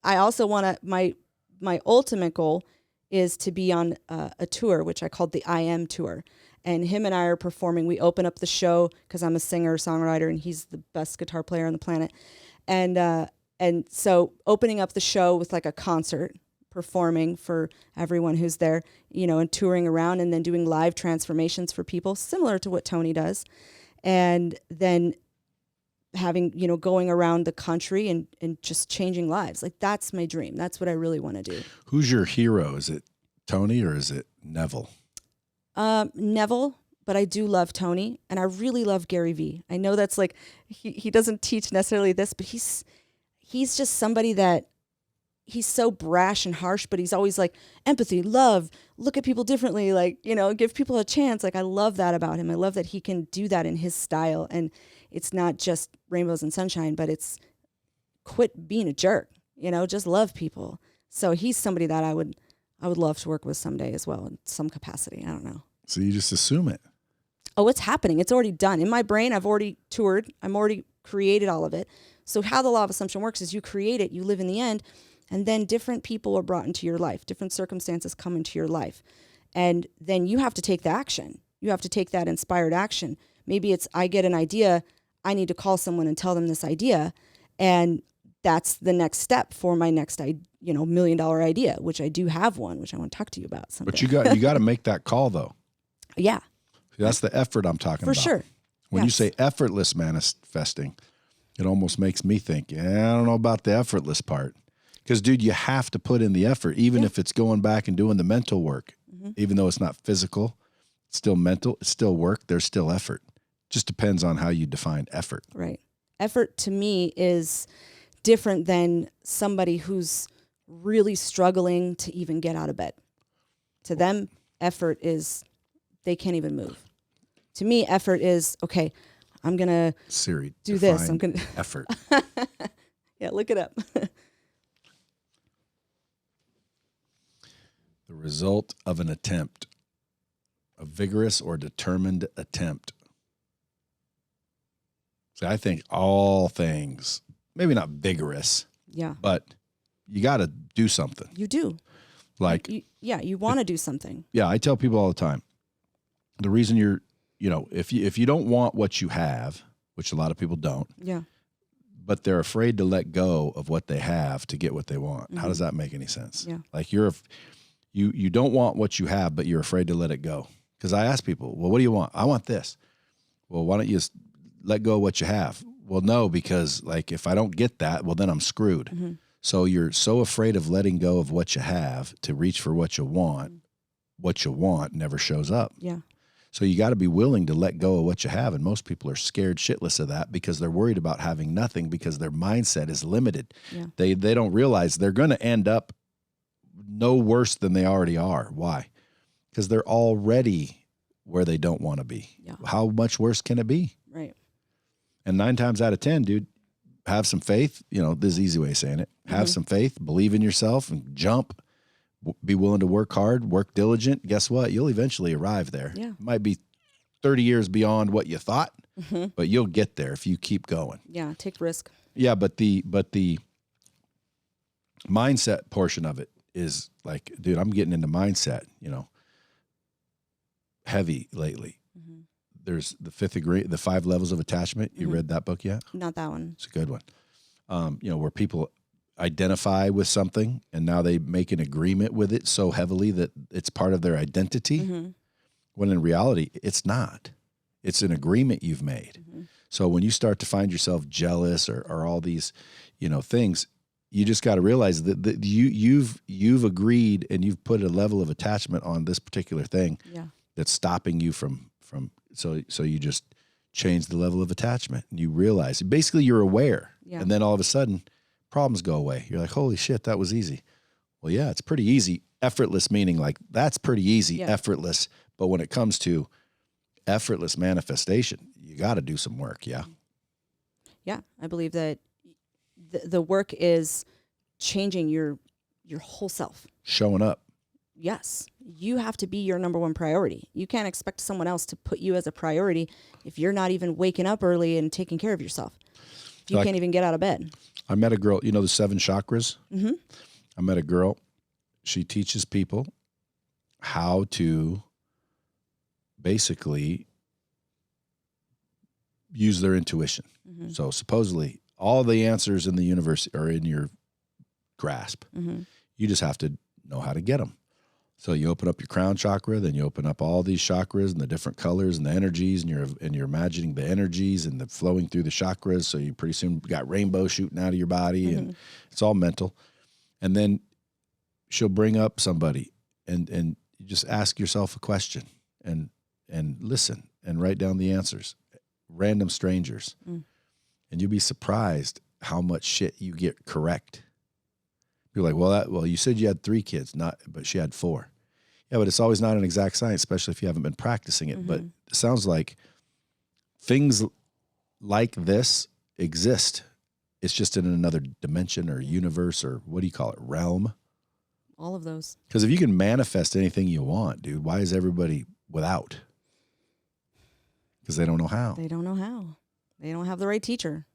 I also want to. My ultimate goal is to be on a tour, which I called the I Am Tour. And him and I are performing. We open up the show because I'm a singer, songwriter, and he's the best guitar player on the planet. And so opening up the show with like a concert, performing for everyone who's there, and touring around and then doing live transformations for people, similar to what Tony does. And then having, going around the country and just changing lives. Like that's my dream. That's what I really want to do. Who's your hero? Is it Tony or is it Neville? Neville, but I do love Tony and I really love Gary Vee. I know that's like, he doesn't teach necessarily this, but he's just somebody that he's so brash and harsh, but he's always like empathy, love, look at people differently, like, give people a chance. Like I love that about him. I love that he can do that in his style. And it's not just rainbows and sunshine, but it's quit being a jerk, just love people. So he's somebody that I would love to work with someday as well in some capacity. I don't know. So you just assume it. Oh, it's happening. It's already done. In my brain, I've already toured. I'm already created all of it. So how the law of assumption works is you create it, you live in the end, and then different people are brought into your life. Different circumstances come into your life. And then you have to take the action. You have to take that inspired action. Maybe it's, I get an idea, I need to call someone and tell them this idea. And that's the next step for my next, $1 million idea, which I do have one, which I want to talk to you about someday. But you got to make that call though. Yeah. That's the effort I'm talking about. For sure. When you say effortless manifesting, it almost makes me think, I don't know about the effortless part. Because, dude, you have to put in the effort, even if it's going back and doing the mental work. Even though it's not physical, it's still mental, it's still work, there's still effort. Just depends on how you define effort. Right. Effort to me is different than somebody who's really struggling to even get out of bed. To them, effort is they can't even move. To me, effort is, okay, I'm going to do this. I'm going to effort. Yeah, look it up. The result of an attempt, a vigorous or determined attempt. See, I think all things, maybe not vigorous, but you got to do something. You do. Like, you want to do something. Yeah, I tell people all the time, the reason you're, if you don't want what you have, which a lot of people don't, but they're afraid to let go of what they have to get what they want. How does that make any sense? Yeah. Like you don't want what you have, but you're afraid to let it go. Because I ask people, well, what do you want? I want this. Well, why don't you just let go of what you have? Well, no, because like if I don't get that, well, then I'm screwed. So you're so afraid of letting go of what you have to reach for what you want never shows up. Yeah. So you got to be willing to let go of what you have. And most people are scared shitless of that because they're worried about having nothing because their mindset is limited. Yeah. They don't realize they're going to end up no worse than they already are. Why? Because they're already where they don't want to be. Yeah. How much worse can it be? Right. And 9 times out of 10, dude, have some faith. You know, this is the easy way of saying it. Have some faith, believe in yourself and jump. Be willing to work hard, work diligent. Guess what? You'll eventually arrive there. Yeah. It might be 30 years beyond what you thought, but you'll get there if you keep going. Yeah, take risk. Yeah, but the mindset portion of it is like, dude, I'm getting into mindset, you know, heavy lately. There's the 5 levels of attachment. You read that book yet? Not that one. It's a good one. You know, where people identify with something and now they make an agreement with it so heavily that it's part of their identity, when in reality, it's not. It's an agreement you've made. So when you start to find yourself jealous or all these, you know, things, you just got to realize that you've agreed and you've put a level of attachment on this particular thing that's stopping you from so you just change the level of attachment and you realize basically you're aware, and then all of a sudden problems go away. You're like, holy shit, that was easy. Well, yeah, it's pretty easy. Effortless meaning like that's pretty easy, effortless. But when it comes to effortless manifestation, you got to do some work. Yeah. Yeah. I believe that the work is changing your whole self. Showing up. Yes. You have to be your number one priority. You can't expect someone else to put you as a priority if you're not even waking up early and taking care of yourself. If you can't even get out of bed. I met a girl, you know, the 7 chakras. I met a girl. She teaches people how to basically use their intuition. So supposedly all the answers in the universe are in your grasp. You just have to know how to get them. So you open up your crown chakra, then you open up all these chakras and the different colors and the energies, and you're imagining the energies and the flowing through the chakras. So you pretty soon got rainbow shooting out of your body, and it's all mental. And then she'll bring up somebody, and you just ask yourself a question and listen and write down the answers. Random strangers, and you'll be surprised how much shit you get correct. You're like, well, you said you had 3 kids, but she had 4. Yeah, but it's always not an exact science, especially if you haven't been practicing it. But it sounds like things like this exist. It's just in another dimension or universe or what do you call it, realm? All of those. Because if you can manifest anything you want, dude, why is everybody without? Because they don't know how. They don't know how. They don't have the right teacher.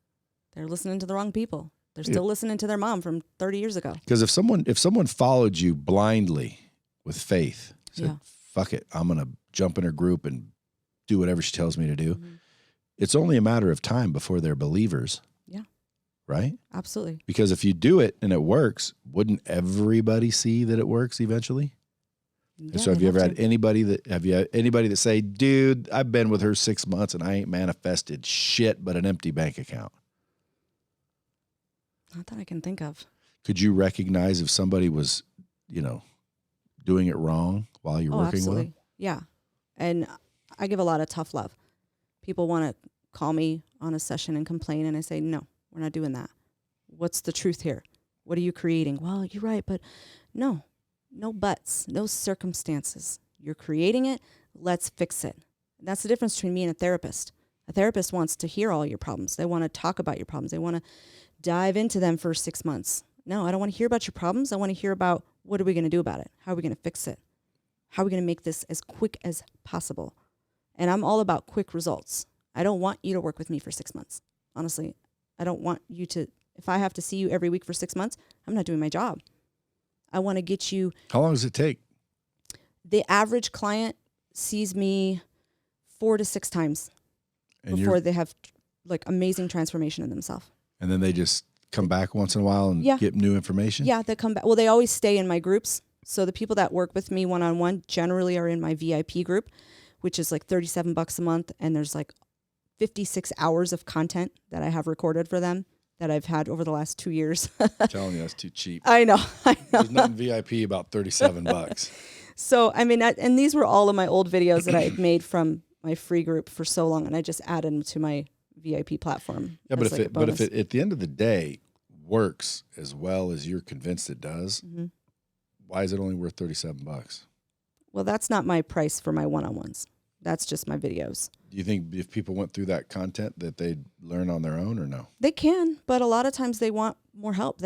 They're listening to the wrong people. They're still listening to their mom from 30 years ago. Because if someone followed you blindly with faith, said, fuck it, I'm going to jump in her group and do whatever she tells me to do, it's only a matter of time before they're believers. Yeah. Right? Absolutely. Because if you do it and it works, wouldn't everybody see that it works eventually? Yeah, and so have you ever had anybody that say, dude, I've been with her 6 months and I ain't manifested shit but an empty bank account? Not that I can think of. Could you recognize if somebody was, you know, doing it wrong while you're working absolutely. with them? Yeah. And I give a lot of tough love. People want to call me on a session and complain, and I say, no, we're not doing that. What's the truth here? What are you creating? Well, you're right, but no buts, no circumstances. You're creating it. Let's fix it. And that's the difference between me and a therapist. A therapist wants to hear all your problems. They want to talk about your problems. They want to dive into them for 6 months. No, I don't want to hear about your problems. I want to hear about what are we going to do about it? How are we going to fix it? How are we going to make this as quick as possible? And I'm all about quick results. I don't want you to work with me for 6 months. Honestly, I don't want you to, if I have to see you every week for 6 months, I'm not doing my job. I want to get you. How long does it take? The average client sees me 4 to 6 times before they have like amazing transformation in themselves. And then they just come back once in a while and get new information? Yeah, they come back. Well, they always stay in my groups. So the people that work with me one-on-one generally are in my VIP group, which is like $37 a month. And there's like 56 hours of content that I have recorded for them that I've had over the last 2 years. I'm telling you, that's too cheap. I know. There's nothing VIP about $37. So, I mean, and these were all of my old videos that I had made from my free group for so long, and I just added them to my VIP platform. Yeah, but as if like a it, but if bonus. it at the end of the day works as well as you're convinced it does, Mhm. why is it only worth $37? Well, that's not my price for my one-on-ones. That's just my videos. Do you think if people went through that content that they'd learn on their own or no? They can, but a lot of times they want more help.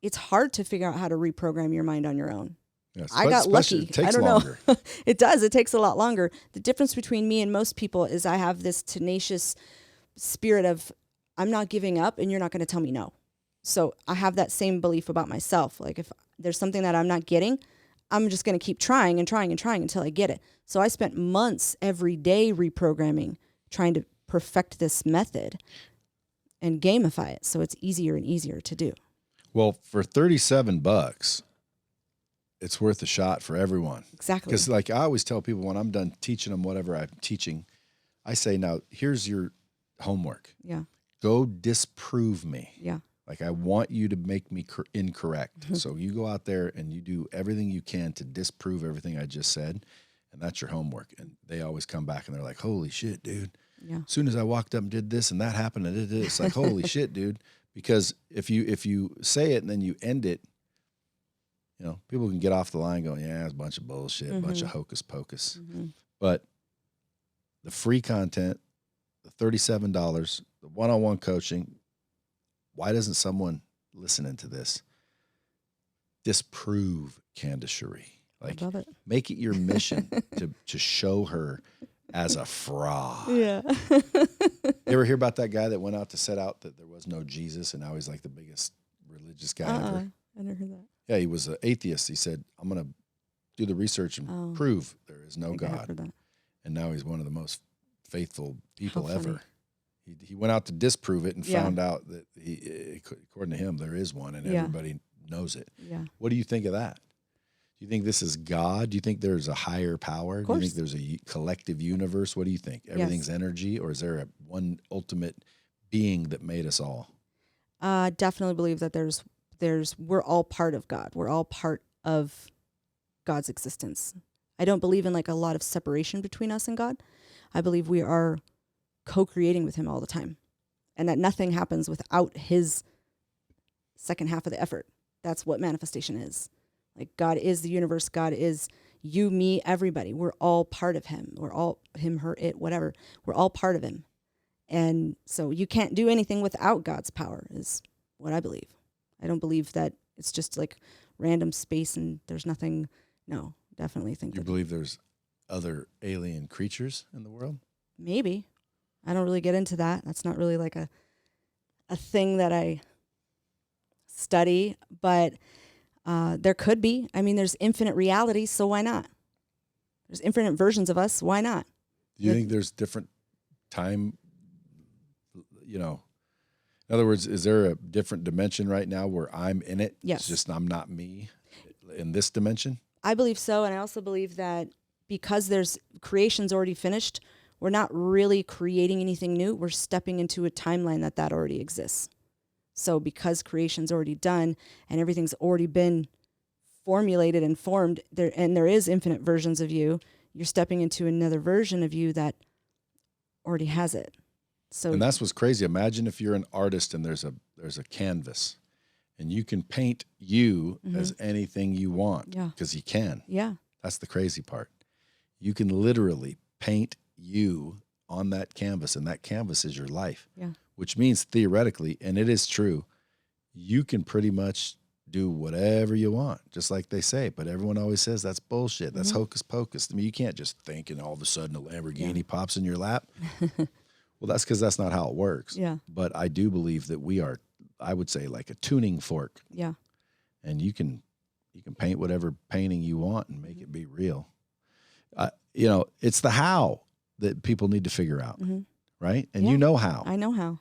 It's hard to figure out how to reprogram your mind on your own. Yes, I got especially lucky. It takes I don't longer. know. It does. It takes a lot longer. The difference between me and most people is I have this tenacious spirit of I'm not giving up and you're not going to tell me no. So I have that same belief about myself. Like if there's something that I'm not getting, I'm just going to keep trying and trying and trying until I get it. So I spent months every day reprogramming, trying to perfect this method and gamify it so it's easier and easier to do. Well, for $37, it's worth a shot for everyone. Exactly. Because like I always tell people when I'm done teaching them whatever I'm teaching, I say, now here's your homework. Yeah. Go disprove me. Yeah. Like I want you to make me incorrect. So you go out there and you do everything you can to disprove everything I just said. And that's your homework. And they always come back and they're like, holy shit, dude. Yeah. As soon as I walked up and did this and that happened, and it's like, holy shit, dude. Because if you say it and then you end it, you know, people can get off the line going, yeah, it's a bunch of bullshit, a bunch of hocus pocus. But the free content, the $37, the one-on-one coaching, why doesn't someone listening to this disprove Candace Charee? Like, I love it. make it your mission to show her as a fraud. Yeah. You ever hear about that guy that went out to set out that there was no Jesus and now he's like the biggest religious guy ever? I never heard that. Yeah, he was an atheist. He said, I'm going to do the research and prove there is no God. And now he's one of the most faithful people ever. He went out to disprove it and found out that, according to him, there is one and everybody knows it. Yeah. What do you think of that? Do you think this is God? Do you think there's a higher power? Do you think there's a collective universe? What do you think? Everything's energy, or is there one ultimate being that made us all? Definitely believe that we're all part of God. We're all part of God's existence. I don't believe in like a lot of separation between us and God. I believe we are co-creating with him all the time, and that nothing happens without his second half of the effort. That's what manifestation is. Like God is the universe. God is you, me, everybody. We're all part of him. We're all him, her, it, whatever. We're all part of him. And so you can't do anything without God's power is what I believe. I don't believe that it's just like random space and there's nothing. No, definitely think You believe there's other alien creatures in the world? Maybe. I don't really get into that. That's not really like a thing that I study, but there could be. I mean, there's infinite reality, so why not? There's infinite versions of us. Why not? Do you think there's different time, you know, in other words, is there a different dimension right now where I'm in it? Yes. It's just I'm not me in this dimension? I believe so, and I also believe that because there's creation's already finished, we're not really creating anything new. We're stepping into a timeline that already exists. So because creation's already done and everything's already been formulated and formed, there is infinite versions of you, you're stepping into another version of you that already has it. So, and that's what's crazy. Imagine if you're an artist and there's a canvas and you can paint you as anything you want. Yeah. Because you can. Yeah. That's the crazy part. You can literally paint you on that canvas, and that canvas is your life. Yeah. Which means theoretically, and it is true, you can pretty much do whatever you want, just like they say. But everyone always says that's bullshit. That's hocus pocus. I mean, you can't just think and all of a sudden a Lamborghini pops in your lap. Well, that's because that's not how it works. Yeah. But I do believe that we are, I would say, like a tuning fork. Yeah. And you can paint whatever painting you want and make it be real. You know, it's the how that people need to figure out, right? And you know how. I know how.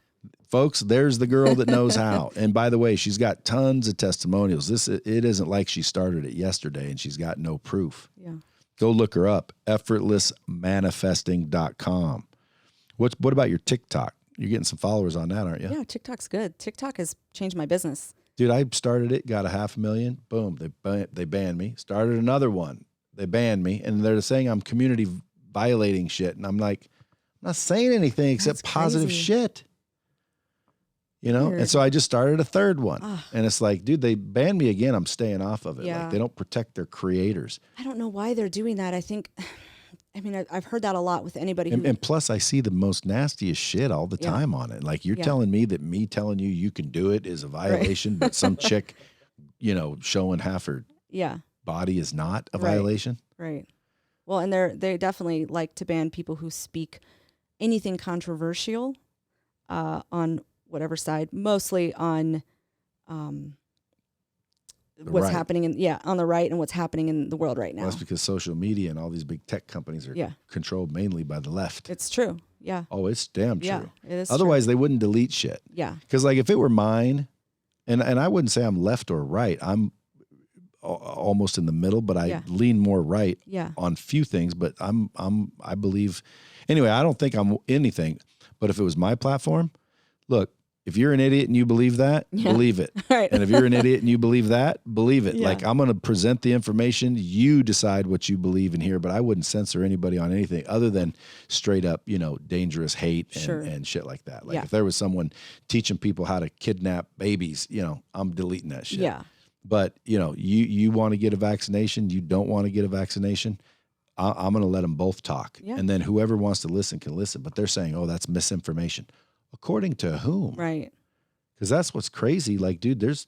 Folks, there's the girl that knows how. And by the way, she's got tons of testimonials. It isn't like she started it yesterday and she's got no proof. Yeah. Go look her up, effortlessmanifesting.com. What about your TikTok? You're getting some followers on that, aren't you? Yeah, TikTok's good. TikTok has changed my business. Dude, I started it, got 500,000. Boom, they banned me. Started another one. they banned me, and they're saying I'm community violating shit. And I'm like, I'm not saying anything except That's positive crazy. shit. You know? Weird. And so I just started a third one. And it's like, dude, they banned me again. I'm staying off of it. Yeah. Like, they don't protect their creators. I don't know why they're doing that. I think, I mean, I've heard that a lot with anybody who. And plus, I see the most nastiest shit all the Yeah. time on it. Like, you're Yeah. telling me that me telling you can do it is a violation, but some chick, you know, showing half her Yeah. body is not a Right. violation. Right. Well, and they definitely like to ban people who speak anything controversial on whatever side, mostly on what's right. happening on the right and what's happening in the world right now. Well, that's because social media and all these big tech companies are Yeah. controlled mainly by the left. It's true. Yeah. Oh, it's damn true. Yeah. It is. Otherwise, they wouldn't delete shit. true. Yeah. Because, like, if it were mine, and I wouldn't say I'm left or right, I'm almost in the middle, but I Yeah. lean more right Yeah. on few things. But I believe, anyway. I don't think I'm anything. But if it was my platform, look, if you're an idiot and you believe that, Yeah. believe it. Right. And if you're an idiot and you believe that, believe it. Yeah. Like, I'm going to present the information. You decide what you believe in here, but I wouldn't censor anybody on anything other than straight up, you know, dangerous hate and, Sure. and shit like that. Like, Yeah. if there was someone teaching people how to kidnap babies, you know, I'm deleting that shit. Yeah. But, you know, you want to get a vaccination, you don't want to get a vaccination, I'm going to let them both talk. Yeah. And then whoever wants to listen can listen. But they're saying, oh, that's misinformation. According to whom? Right. Because that's what's crazy. Like, dude, there's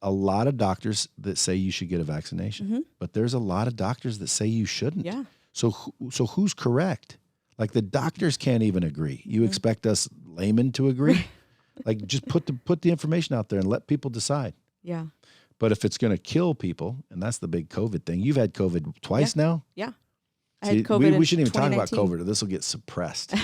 a lot of doctors that say you should get a vaccination, Mhm. but there's a lot of doctors that say you shouldn't. Yeah. So who's correct? Like, the doctors can't even agree. You expect us laymen to agree? Like, just put the information out there and let people decide. Yeah. But if it's going to kill people, and that's the big COVID thing. You've had COVID twice now. Yeah. I See, had COVID. we shouldn't even talk about 2019. COVID, or this will get suppressed.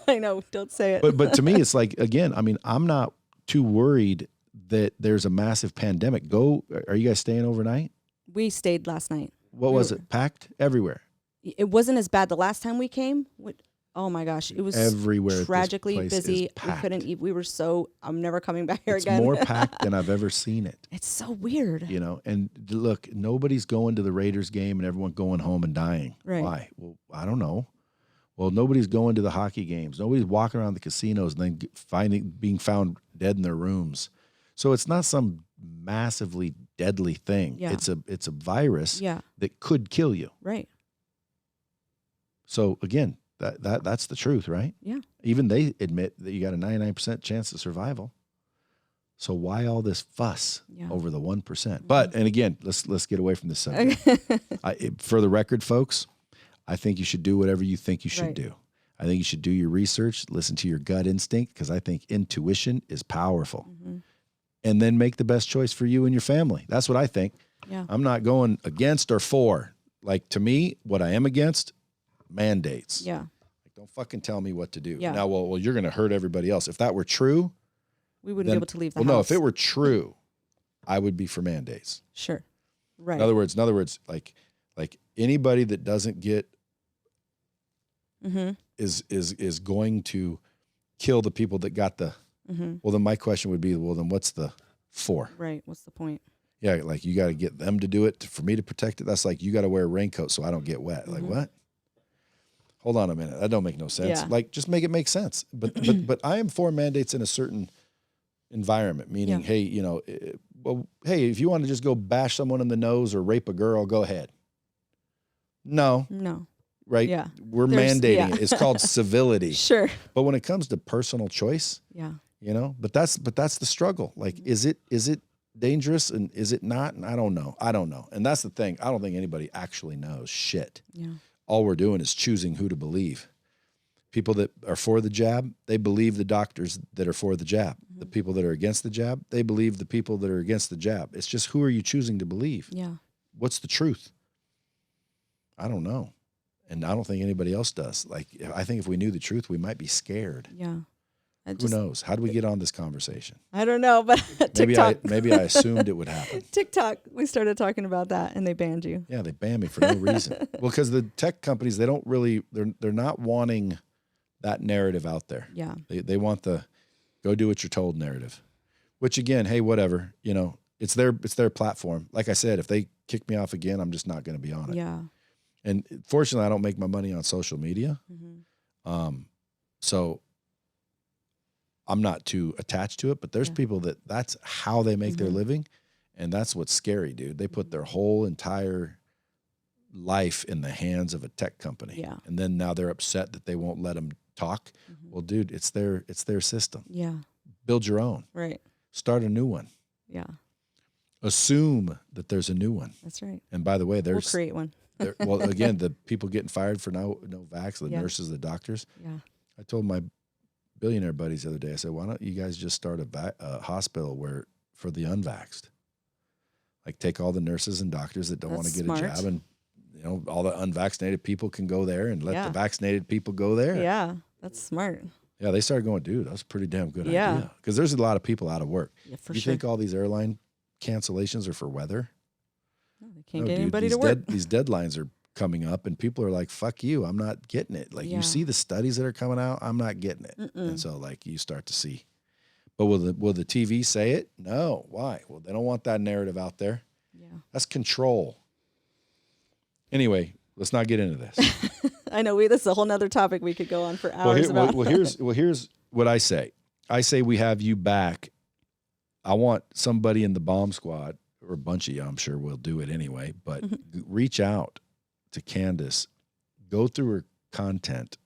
I know. Don't say it. But to me, it's like, again, I mean, I'm not too worried that there's a massive pandemic. Are you guys staying overnight? We stayed last night. What was it? Packed everywhere. It wasn't as bad the last time we came. Oh my gosh, it was Everywhere. This tragically place is busy. We packed. couldn't eat. We were so. I'm never coming back here It's again. more packed than I've ever seen it. It's so weird. You know, and look, nobody's going to the Raiders game and everyone going home and dying. Right. Why? Well, I don't know. Well, nobody's going to the hockey games. Nobody's walking around the casinos and then being found dead in their rooms. So it's not some massively deadly thing. Yeah. It's a virus Yeah. that could kill you. Right. So again, that's the truth, right? Yeah. Even they admit that you got a 99% chance of survival. So why all this fuss Yeah. over the 1%? But, and again, let's get away from this subject. For the record, folks, I think you should do whatever you think you should Right. do. I think you should do your research, listen to your gut instinct, because I think intuition is powerful. Mm-hmm. And then make the best choice for you and your family. That's what I think. Yeah. I'm not going against or for. Like, to me, what I am against, mandates. Yeah. Like, don't fucking tell me what to do. Yeah. Now, well, you're going to hurt everybody else. If that were true, We wouldn't then, be able to leave the well, no, house. if it were true, I would be for mandates. Sure. Right. In other words, like anybody that doesn't get Mm-hmm. is going to kill the people that got the. Mm-hmm. Well, then my question would be, well, then what's the for? Right. What's the point? Yeah, like, you got to get them to do it for me to protect it. That's like, you got to wear a raincoat so I don't get wet. Like, Mhm. what? Hold on a minute. That don't make no sense. Yeah. Like, just make it make sense. But I am for mandates in a certain environment, meaning, Yeah. hey, you know, well, hey, if you want to just go bash someone in the nose or rape a girl, go ahead. No, No. right? Yeah. We're There's- mandating yeah. it. It's called civility. Sure. But when it comes to personal choice, Yeah. you know, but that's the struggle. Like, Mm-hmm. is it dangerous and is it not? And I don't know. And that's the thing. I don't think anybody actually knows shit. Yeah. All we're doing is choosing who to believe. People that are for the jab, they believe the doctors that are for the jab. The people that are against the jab, they believe the people that are against the jab. It's just, who are you choosing to believe? Yeah. What's the truth? I don't know. And I don't think anybody else does. Like, I think if we knew the truth, we might be scared. Yeah. Who knows? How do we get on this conversation? I don't know, but TikTok. Maybe I assumed it would happen. TikTok. We started talking about that, and they banned you. Yeah, they banned me for no reason. Well, because the tech companies, they don't really, they're not wanting that narrative out there. Yeah. They want the go do what you're told narrative, which, again, hey, whatever, you know, it's their platform. Like I said, if they kick me off again, I'm just not going to be on it. Yeah. And fortunately, I don't make my money on social media. Mm-hmm. So I'm not too attached to it, but there's people that's how they make their living. And that's what's scary, dude. They put their whole entire life in the hands of a tech company. Yeah. And then now they're upset that they won't let them talk. Well, dude, it's their system. Yeah. Build your own. Right. Start a new one. Yeah. Assume that there's a new one. That's right. And by the way, We'll create one. well, again, the people getting fired for no vax, the nurses, the doctors. Yeah. I told my billionaire buddies the other day, I said, why don't you guys just start a hospital for the unvaxxed? Like take all the nurses and doctors that don't want to get a jab, and all the unvaccinated people can go there, and let the vaccinated people go there. Yeah, that's smart. Yeah, they started going, dude, that's a pretty damn good idea. Because there's a lot of people out of work. Yeah, for you sure. think all these airline cancellations are for weather? No, they can't get anybody to work. These deadlines are coming up, and people are like, fuck you, I'm not getting it. Like, you see the studies that are coming out, I'm not getting it. And so, like, you start to see. But will the TV say it? No. Why? Well, they don't want that narrative out there. Yeah. That's control. Anyway, let's not get into this. I know this is a whole nother topic we could go on for hours about. Here's what I say. I say we have you back. I want somebody in the bomb squad, or a bunch of you, I'm sure we'll do it anyway, but reach out to Candace, go through her content.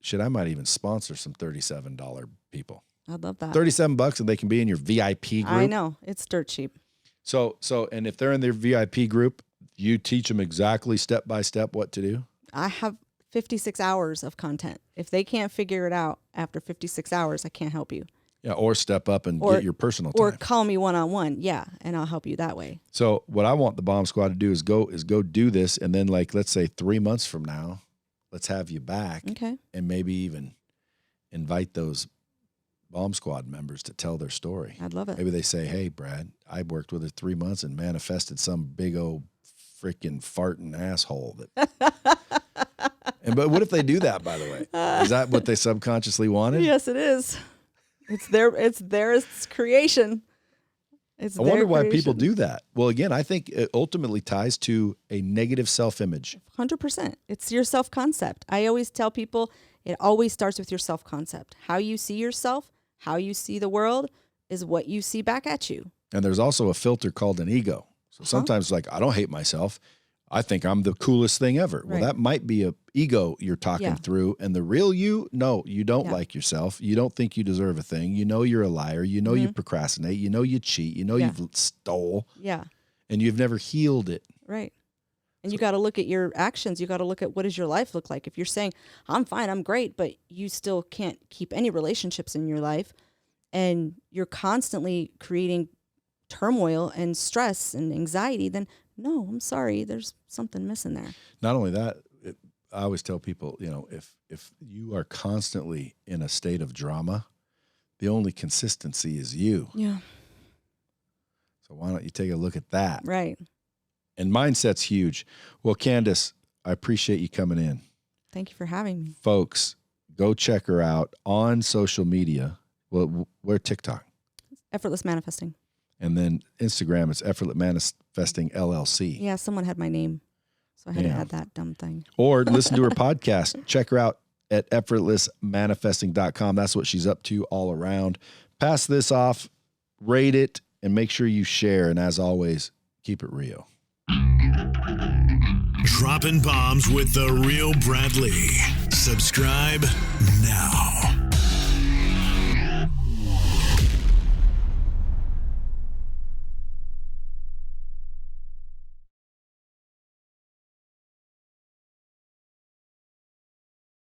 Shit, I might even sponsor some $37 people. I'd love that. $37 and they can be in your VIP group. I know. It's dirt cheap. So, and if they're in their VIP group, you teach them exactly step by step what to do. I have 56 hours of content. If they can't figure it out after 56 hours, I can't help you. Yeah, or step up and get your personal time. Or call me one-on-one. Yeah, and I'll help you that way. So what I want the bomb squad to do is go do this, and then, like, let's say 3 months from now, let's have you back. Okay. And maybe even invite those bomb squad members to tell their story. I'd love it. Maybe they say, hey, Brad, I worked with her 3 months and manifested some big old freaking farting asshole. But what if they do that, by the way? Is that what they subconsciously wanted? Yes, it is. It's their creation. I wonder why people do that. Well, again, I think it ultimately ties to a negative self-image. 100%. It's your self-concept. I always tell people it always starts with your self-concept. How you see yourself, how you see the world is what you see back at you. And there's also a filter called an ego. So sometimes, like, I don't hate myself. I think I'm the coolest thing ever. Right. Well, that might be a ego you're talking through. And the real you, no, you don't like yourself. You don't think you deserve a thing. You know you're a liar. You know you procrastinate. You know you cheat. You know you've stole. Yeah. And you've never healed it. Right. And you got to look at your actions. You got to look at what does your life look like. If you're saying, I'm fine, I'm great, but you still can't keep any relationships in your life, and you're constantly creating turmoil and stress and anxiety, then no, I'm sorry, there's something missing there. Not only that, I always tell people, if you are constantly in a state of drama, the only consistency is you. Yeah. So why don't you take a look at that? Right. And mindset's huge. Well, Candace, I appreciate you coming in. Thank you for having me. Folks, go check her out on social media. Well, we're TikTok. Effortless Manifesting. And then Instagram, it's Effortless Manifesting LLC. Yeah, someone had my name, so I had to add that dumb thing. Or listen to her podcast. Check her out at effortlessmanifesting.com. That's what she's up to all around. Pass this off, rate it, and make sure you share. And as always, keep it real. Dropping bombs with the real Bradley. Subscribe now.